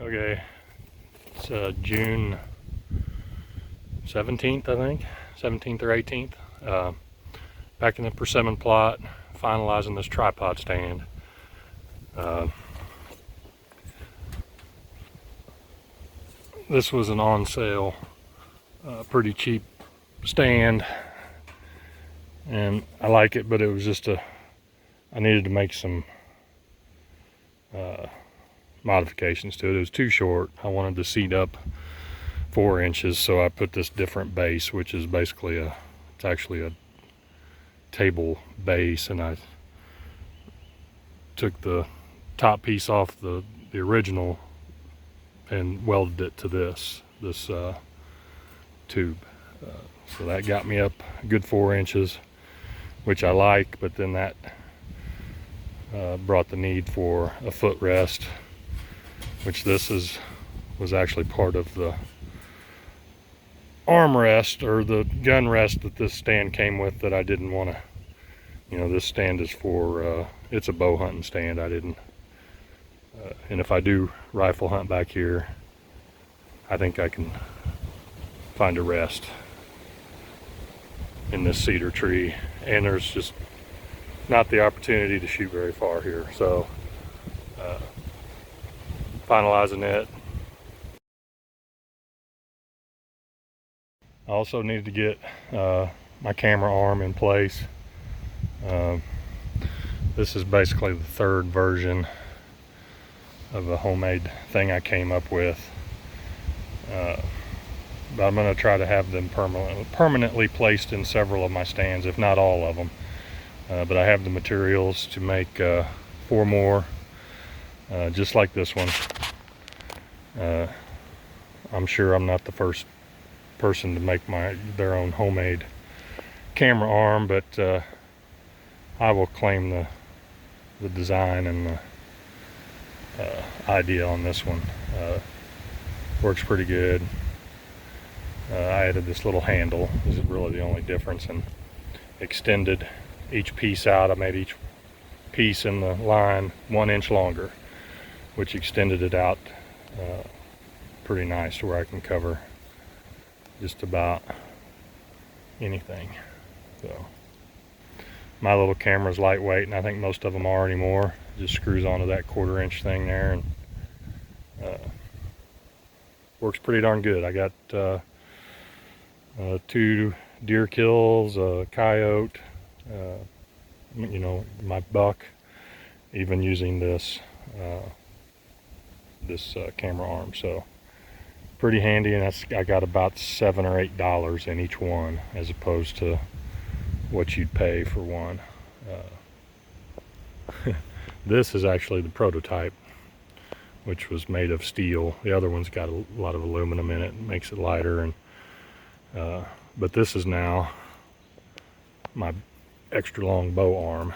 Okay, it's June 17th, I think, 17th or 18th. Back in the persimmon plot, finalizing this tripod stand. This was an on sale, pretty cheap stand, and I like it, but it was just I needed to make some modifications to it. It was too short. I wanted to seat up 4 inches, so I put this different base, which is basically it's actually a table base, and I took the top piece off the original and welded it to this tube. So that got me up a good 4 inches, which I like, but then that brought the need for a footrest, which was actually part of the armrest or the gun rest that this stand came with that I didn't want to, this stand is for, it's a bow hunting stand. I didn't, and if I do rifle hunt back here, I think I can find a rest in this cedar tree, and there's just not the opportunity to shoot very far here. So finalizing it. I also needed to get my camera arm in place. This is basically the third version of a homemade thing I came up with. But I'm going to try to have them permanently placed in several of my stands, if not all of them. But I have the materials to make 4 more, just like this one. I'm sure I'm not the first person to make their own homemade camera arm, but I will claim the design and the idea on this one. Works pretty good. I added this little handle. This is really the only difference, and extended each piece out. I made each piece in the line 1 inch longer, which extended it out pretty nice to where I can cover just about anything. So my little camera's lightweight, and I think most of them are anymore. Just screws onto that 1/4 inch thing there, and works pretty darn good. I got 2 deer kills, a coyote, my buck, even using this camera arm. So pretty handy, and I got about $7 or $8 in each one, as opposed to what you'd pay for one. This is actually the prototype, which was made of steel. The other one's got a lot of aluminum in it, makes it lighter, and but this is now my extra long bow arm,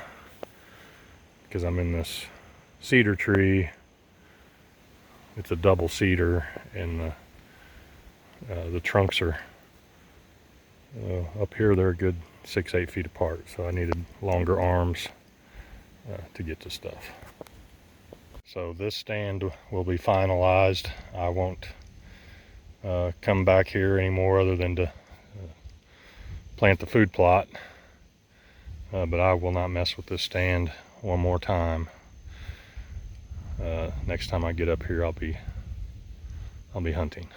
because I'm in this cedar tree. It's a double cedar, and the trunks are up here. They're a good 6-8 feet apart, so I needed longer arms to get to stuff. So this stand will be finalized. I won't come back here anymore other than to plant the food plot, but I will not mess with this stand one more time. Next time I get up here, I'll be hunting.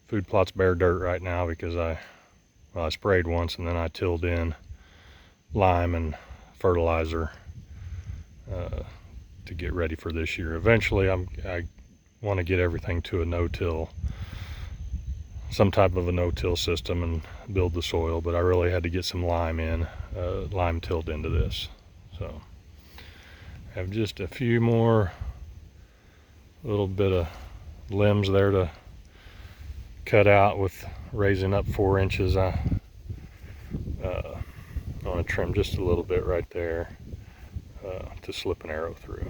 Food plot's bare dirt right now because I sprayed once, and then I tilled in lime and fertilizer to get ready for this year. Eventually I want to get everything to a no-till, some type of a no-till system, and build the soil, but I really had to get some lime tilled into this. So I have just a few more little bit of limbs there to cut out with raising up 4 inches. I want to trim just a little bit right there to slip an arrow through.